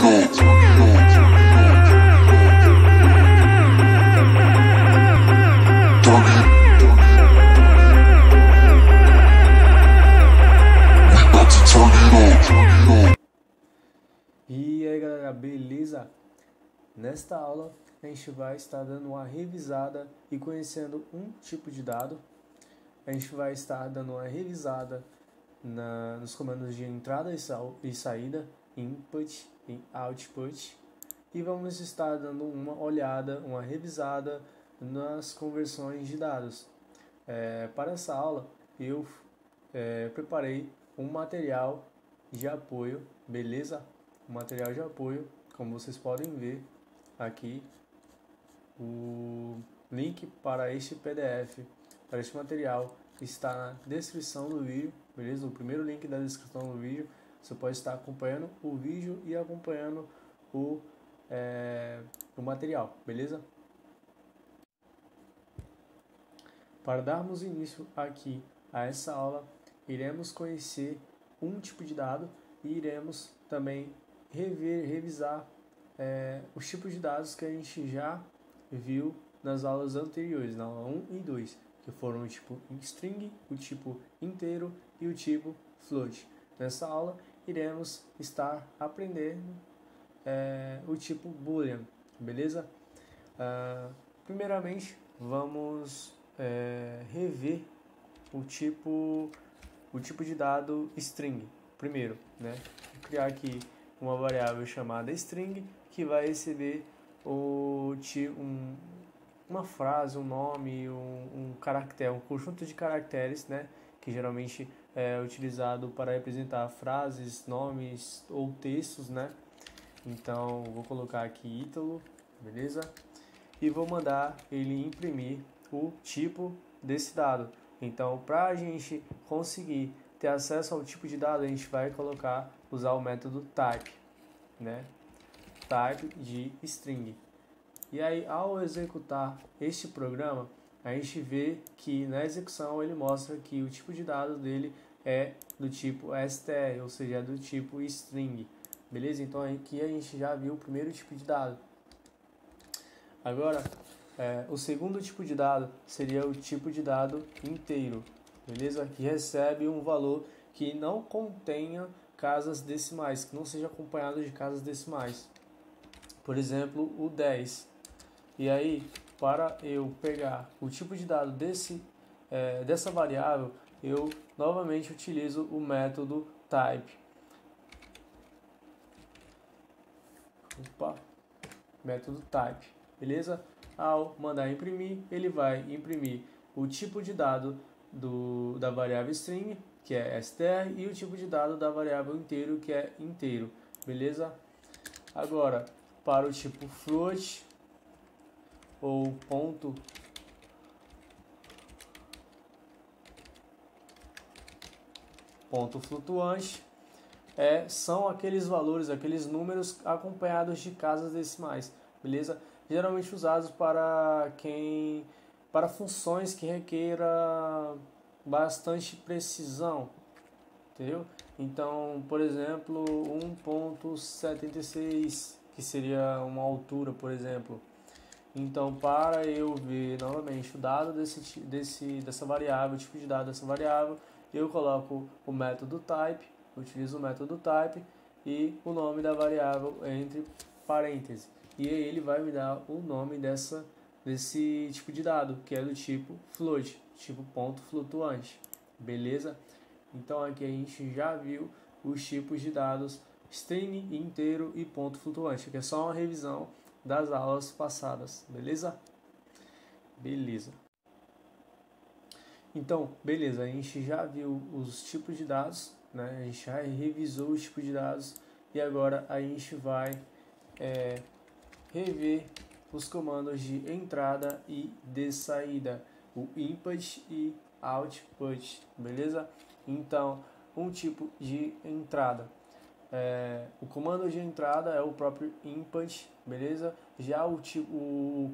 E aí galera, beleza? Nesta aula a gente vai estar dando uma revisada e conhecendo um tipo de dado. A gente vai estar dando uma revisada nos comandos de entrada e saída, input e output. E vamos estar dando uma olhada, uma revisada nas conversões de dados. Para essa aula eu preparei um material de apoio, beleza? Um material de apoio, como vocês podem ver aqui, o link para este PDF, para este material, está na descrição do vídeo, beleza? O primeiro link da descrição do vídeo, você pode estar acompanhando o vídeo e acompanhando o material, beleza? Para darmos início aqui a essa aula, iremos conhecer um tipo de dado e iremos também revisar os tipos de dados que a gente já viu nas aulas anteriores, na aula 1 e 2, que foram o tipo string, o tipo inteiro e o tipo float. Nessa aula iremos estar aprendendo o tipo boolean, beleza? Primeiramente vamos rever o tipo de dado string. Primeiro, né? Vou criar aqui uma variável chamada string que vai receber uma frase, um nome, um caractere, um conjunto de caracteres, né? Que geralmente é utilizado para representar frases, nomes ou textos, né? Então vou colocar aqui Ítalo, beleza? E vou mandar ele imprimir o tipo desse dado. Então, para a gente conseguir ter acesso ao tipo de dado, a gente vai usar o método type, né? Type de string. E aí, ao executar este programa, a gente vê que na execução ele mostra que o tipo de dado dele é do tipo str, ou seja, é do tipo string, beleza? Então aqui a gente já viu o primeiro tipo de dado. Agora, o segundo tipo de dado seria o tipo de dado inteiro, beleza? Que recebe um valor que não contenha casas decimais, que não seja acompanhado de casas decimais. Por exemplo, o 10. E aí, para eu pegar o tipo de dado dessa variável, eu novamente utilizo o método type. Método type, beleza? Ao mandar imprimir, ele vai imprimir o tipo de dado da variável string, que é str, e o tipo de dado da variável inteiro, que é inteiro, beleza? Agora, para o tipo float ou ponto flutuante, são aqueles valores, aqueles números acompanhados de casas decimais, beleza? Geralmente usados para funções que requeira bastante precisão, entendeu? Então, por exemplo, 1.76, que seria uma altura, por exemplo. Então, para eu ver novamente o dado dessa variável, o tipo de dado dessa variável, eu coloco o método type, utilizo o método type e o nome da variável entre parênteses. E aí ele vai me dar o nome desse tipo de dado, que é do tipo float, tipo ponto flutuante, beleza? Então aqui a gente já viu os tipos de dados string, inteiro e ponto flutuante, que é só uma revisão das aulas passadas, beleza? Beleza. Então, beleza, a gente já viu os tipos de dados, né? A gente já revisou os tipos de dados e agora a gente vai rever os comandos de entrada e de saída, o input e output, beleza? Então, um tipo de entrada. O comando de entrada é o próprio input, beleza? Já o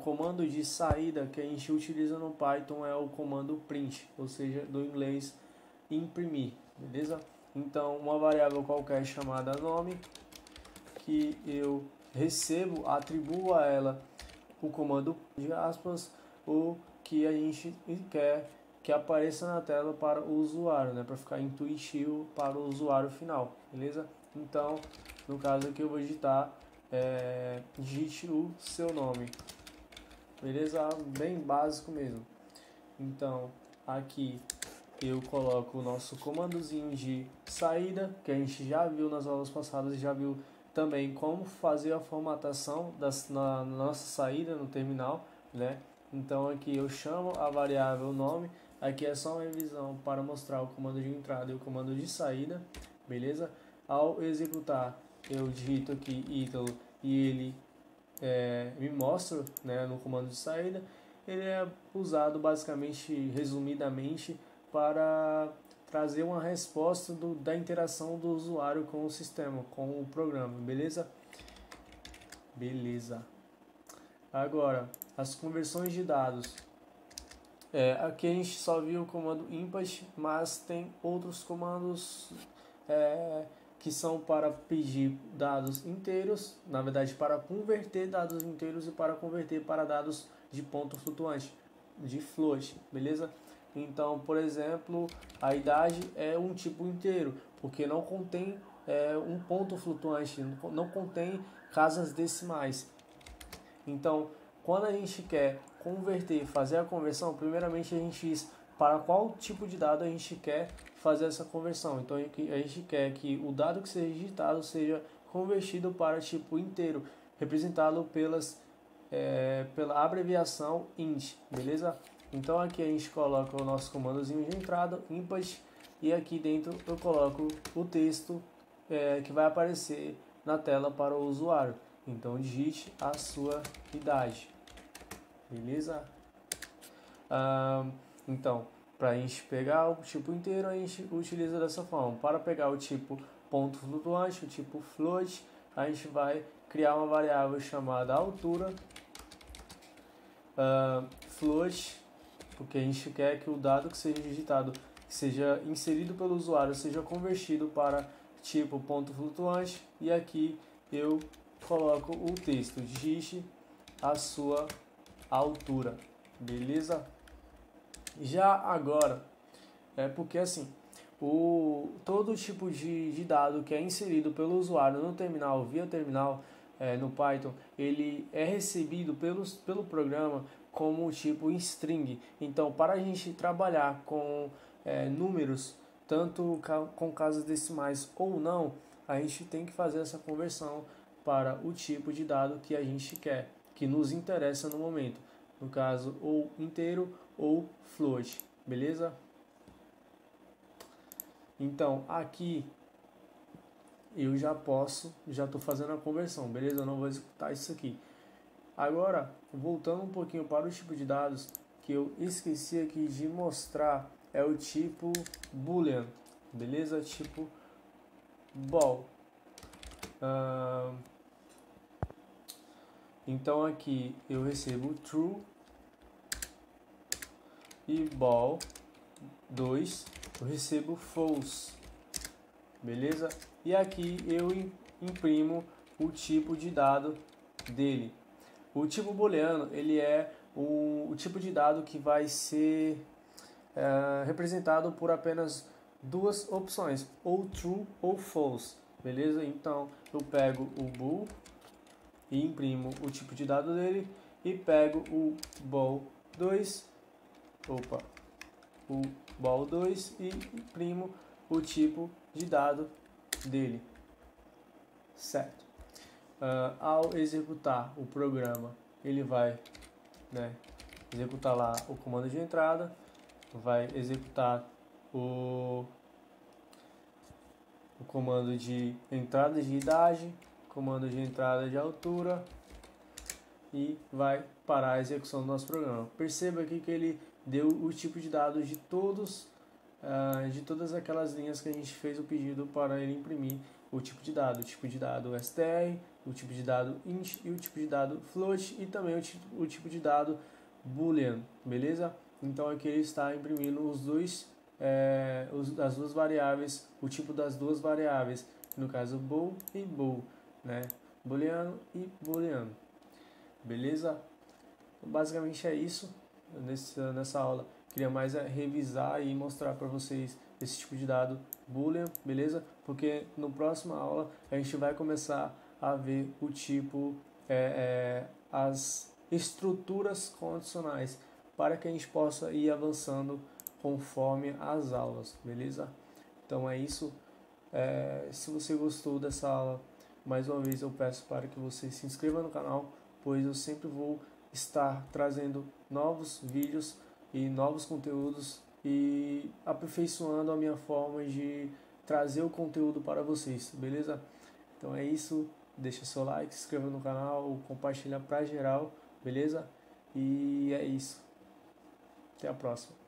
comando de saída que a gente utiliza no Python é o comando print, ou seja, do inglês imprimir, beleza? Então, uma variável qualquer chamada nome, que eu recebo, atribuo a ela o comando de aspas, o que a gente quer que apareça na tela para o usuário, né, para ficar intuitivo para o usuário final, beleza? Então, no caso aqui eu vou digitar, digite o seu nome, beleza? Bem básico mesmo. Então, aqui eu coloco o nosso comandozinho de saída, que a gente já viu nas aulas passadas, já viu também como fazer a formatação na nossa saída no terminal, né? Então aqui eu chamo a variável nome, aqui é só uma revisão para mostrar o comando de entrada e o comando de saída, beleza? Ao executar, eu digito aqui Ítalo e ele me mostra, né, no comando de saída. Ele é usado basicamente, resumidamente, para trazer uma resposta da interação do usuário com o sistema, com o programa, beleza? Beleza. Agora, as conversões de dados. Aqui a gente só viu o comando input, mas tem outros comandos que são para pedir dados inteiros, na verdade para converter dados inteiros e para converter para dados de ponto flutuante, de float, beleza? Então, por exemplo, a idade é um tipo inteiro, porque não contém um ponto flutuante, não contém casas decimais. Então, quando a gente quer converter, fazer a conversão, primeiramente a gente diz para qual tipo de dado a gente quer fazer essa conversão. Então, a gente quer que o dado que seja digitado seja convertido para tipo inteiro, representado pela abreviação int, beleza? Então, aqui a gente coloca o nosso comandozinho de entrada, input, e aqui dentro eu coloco o texto que vai aparecer na tela para o usuário. Então, digite a sua idade, beleza? Então, para a gente pegar o tipo inteiro, a gente utiliza dessa forma. Para pegar o tipo ponto flutuante, o tipo float, a gente vai criar uma variável chamada altura, float, porque a gente quer que o dado que seja digitado, que seja inserido pelo usuário, seja convertido para tipo ponto flutuante, e aqui eu coloco o texto, digite a sua altura, beleza? Já agora, porque assim, todo tipo de dado que é inserido pelo usuário no terminal, via terminal, no Python, ele é recebido pelo programa como tipo string. Então, para a gente trabalhar com números, tanto com casas decimais ou não, a gente tem que fazer essa conversão para o tipo de dado que a gente quer, que nos interessa no momento. No caso, ou inteiro ou float, beleza? Então, aqui eu já estou fazendo a conversão, beleza? Eu não vou executar isso aqui. Agora, voltando um pouquinho para o tipo de dados, que eu esqueci aqui de mostrar, é o tipo boolean, beleza? Tipo bool. Então aqui eu recebo true e bool 2 eu recebo false, beleza? E aqui eu imprimo o tipo de dado dele. O tipo booleano, ele é o tipo de dado que vai ser representado por apenas duas opções, ou true ou false, beleza? Então eu pego o bool e imprimo o tipo de dado dele e pego o bool2, o bool2 e imprimo o tipo de dado dele, certo? Ao executar o programa, ele vai executar lá o comando de entrada, vai executar o comando de entrada de idade, comando de entrada de altura e vai parar a execução do nosso programa. Perceba aqui que ele deu o tipo de dados de todas aquelas linhas que a gente fez o pedido para ele imprimir o tipo de dado str, o tipo de dado int e o tipo de dado float e também o tipo de dado boolean, beleza? Então aqui ele está imprimindo as duas variáveis, o tipo das duas variáveis, no caso bool e bool. né? Booleano e booleano, beleza? Então, basicamente é isso. Nessa aula queria mais revisar e mostrar para vocês esse tipo de dado boolean, beleza? Porque no próxima aula a gente vai começar a ver o tipo, as estruturas condicionais, para que a gente possa ir avançando conforme as aulas, beleza? Então é isso. Se você gostou dessa aula, mais uma vez eu peço para que você se inscreva no canal, pois eu sempre vou estar trazendo novos vídeos e novos conteúdos e aperfeiçoando a minha forma de trazer o conteúdo para vocês, beleza? Então é isso, deixa seu like, se inscreva no canal, compartilha para geral, beleza? E é isso. Até a próxima.